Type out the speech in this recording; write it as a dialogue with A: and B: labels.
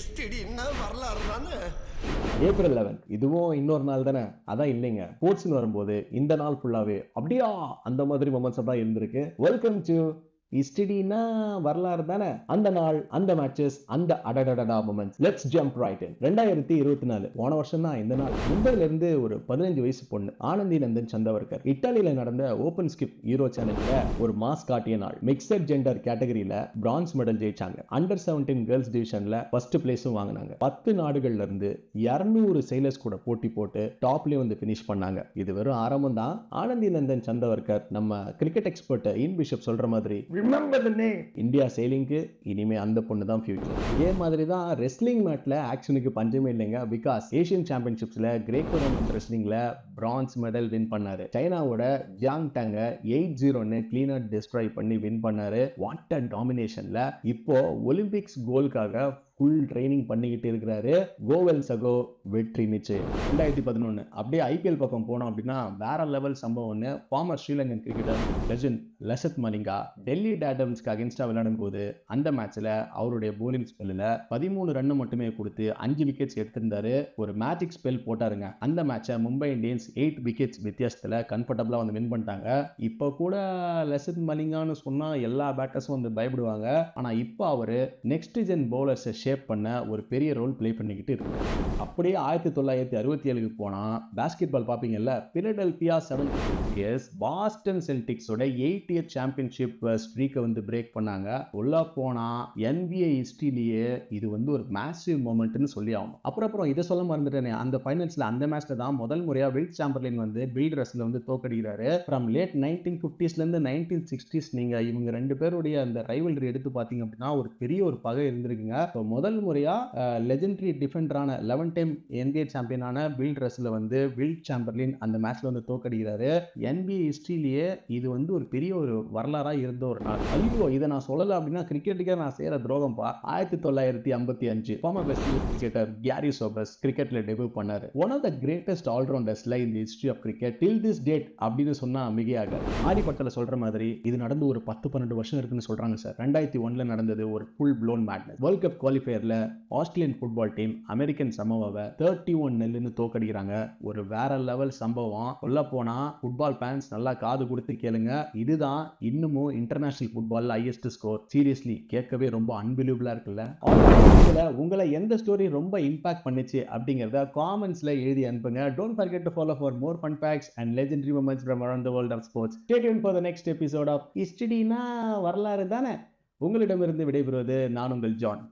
A: எஸ்டிடின்னா வரலாறு தானே.
B: ஏப்ரல் 11 இதுவும் இன்னொரு நாள் தானே. அதான் இல்லைங்க, ஸ்போர்ட்ஸ்னு வரும்போது இந்த நாள் ஃபுல்லாவே அப்படியா அந்த மாதிரி மொமெண்ட்ஸ் தான் இருந்திருக்கு. வெல்கம் டு ஹிஸ்டரினா வரலாறு தானே. அந்த நாள், அந்த மேட்சஸ், அந்த அடடடடா மொமெண்ட்ஸ். லெட்ஸ் ஜம்ப் ரைட் இன். 2024 போன வருஷம் தான் இந்த நாள். மும்பைல இருந்து ஒரு 15 வயசு பொண்ணு ஆனந்தி நந்தன் சந்தவர்கர் இத்தாலியில நடந்த ஓபன் ஸ்கிப் ஹீரோ சேலஞ்சில் ஒரு மாஸ் காட்டிய நாள். மிக்சட் ஜெண்டர் கேட்டகரியில பிரான்ஸ் மெடல் ஜெயிச்சாங்க. அண்டர் 17 கேர்ள்ஸ் டிவிஷன்ல ஃபர்ஸ்ட் பிளேஸும் வாங்கினாங்க. 10 நாடுகள்ல இருந்து 200 செயலர்ஸ் கூட போட்டி போட்டு டாப்லயே வந்து பினிஷ் பண்ணாங்க. இது வெறும் ஆரம்பம் தான். ஆனந்தி நந்தன் சந்தவர்கர் நம்ம கிரிக்கெட் எக்ஸ்பர்ட் இன் பிஷப் சொல்ற மாதிரி remember the name. இந்தியா சேலிங்க்கு இனிமே அந்த பொண்ணு தான் ஃபியூச்சர். இதே மாதிரி தான் ரெஸ்லிங் மேட்ல ஆக்ஷனுக்கு பஞ்சமே இல்லைங்க. பிகாஸ் ஏசியன் சாம்பியன்ஷிப்ஸ்ல கிரேக்கோ ரோமன் ரெஸ்லிங்ல பிரான்ஸ் மெடல் வின் பண்ணாரு. சைனாவோட ஜியாங் டாங்க 8-0 கிளீனா டிஸ்ட்ராய் பண்ணி வின் பண்ணாரு. வாட் அ டாமினேஷன்ல. இப்போ ஒலிம்பிக்ஸ் கோல்காக ஃபுல் ட்ரைனிங் பண்ணிக்கிட்டு இருக்கிறாரு. கோவெல் சகோ வெற்றி நிச்சயம். 2011 அப்படியே ஐபிஎல் பக்கம் போனோம் அப்படின்னா வேற லெவல் சம்பவம் ஒன்று. Farmer Sri Lankan cricketer legend Lasith Malinga Delhi டேட்டம்ஸ்க்கு அகேன்ஸ்டா விளையாடும் போது அந்த மேட்ச்ல அவருடைய போலிங் ஸ்பெல்லில் 13 ரன் மட்டுமே கொடுத்து 5 விக்கெட்ஸ் எடுத்திருந்தாரு. ஒரு மேஜிக் ஸ்பெல் போட்டாருங்க. அந்த மேட்சை மும்பை இந்தியன்ஸ் 8 விக்கெட்ஸ் வித்தியாசத்தில் கம்ஃபர்டபுளாக வந்து வின் பண்ணிட்டாங்க. இப்போ கூட லசித் மலிங்கான்னு சொன்னா எல்லா பேட்டர்ஸும் வந்து பயப்படுவாங்க. ஆனால் இப்போ அவரு நெக்ஸ்ட் ஜென் பவுலர்ஸை ஷேப் பண்ண ஒரு பெரிய ரோல் பிளே பண்ணிக்கிட்டு இருக்கு. அப்படியே 1967க்கு போனா பாஸ்கெட் பால் பாப்பீங்கல்ல. பிலடெல்பியா 76ers பாஸ்டன் செல்டிக்ஸோட 80th சாம்பியன்ஷிப் ஸ்ட்ரீக்கை வந்து பிரேக் பண்ணாங்க. உள்ள போனா NBA ஹிஸ்டரியிலேயே இது வந்து ஒரு மேசிவ் மொமெண்ட்னு சொல்லி ஆகும். அப்புறம் இதை சொல்ல மறந்துட்டேனே, அந்த ஃபைனல்ஸ்ல அந்த மேட்ச்ல தான் முதல் முறையா வில் சாம்பர்லின் வந்து பில் ரஸ்ல வந்து தோக்கடிக்கிறாரு. ஃப்ரம் லேட் 1950ஸ்ல இருந்து 1960s நீங்க இவங்க ரெண்டு பேருடைய அந்த ரைவல்ரி எடுத்து பாத்தீங்க அப்படின்னா ஒரு பெரிய ஒரு பகை இருந்திருக்குங்க. முதல் முறையா லெஜெண்டரி டிஃபெண்டரான 11 டைம் NBA சாம்பியனான பில் ரஸ்ல வந்து வில் சாம்பர்லின் அந்த மேட்ச்ல வந்து தோக்கடிக்கிறாரு. NBA ஹிஸ்டரியிலேயே இது வந்து ஒரு பெரிய ஒரு வரலாறா இருந்த ஒரு நாள். ஐயோ இதை நான் சொல்லல அப்படின்னா கிரிக்கெட்டுக்கே நான் செய்யற துரோகம்பா. 1955 former best cricketer Garry Sobers கிரிக்கெட்ல டெபியூ பண்ணாரு. ஒன் ஆஃப் த கிரேட்டஸ்ட் ஆல்ரவுண்டர்ஸ்ல இந்த history of cricket till this date அப்படின்னு சொன்னா மிகையாக. ஆரிப்பட்டல சொல்ற மாதிரி இது நடந்து ஒரு 10-12 வருஷம் இருக்குன்னு சொல்றாங்க சார். 2001ல நடந்தது ஒரு full blown madness. World cup குவாலிஃபயர்ல ஆஸ்திரேலியன் ஃபுட்பால் டீம் அமெரிக்கன் சமோவாவை 31-0 தோக்கடிக்கிறாங்க. ஒரு வேற லெவல் சம்பவம். சொல்ல போனா ஃபுட்பால் ஃபேன்ஸ் நல்லா காது கொடுத்து கேளுங்க. இதுதான் இன்னமும் இன்டர்நேஷனல் ஃபுட்பால்ல ஹையஸ்ட் ஸ்கோர். சீரியஸ்லி கேட்கவே ரொம்ப அன்பிலீவபிளா இருக்குல்ல. உங்களை எந்த ஸ்டோரி ரொம்ப இம்பாக்ட் பண்ணுச்சு அப்படிங்கறத காமெண்ட்ஸ்ல எழுதி அனுப்புங்க. Don't forget to follow for more fun facts and legendary moments from around the world of sports. Stay tuned for the next episode of ஹிஸ்டரினா வரலாறு தானே. உங்களிடமிருந்து விடைபெறுவது நான் உங்கள் ஜான்.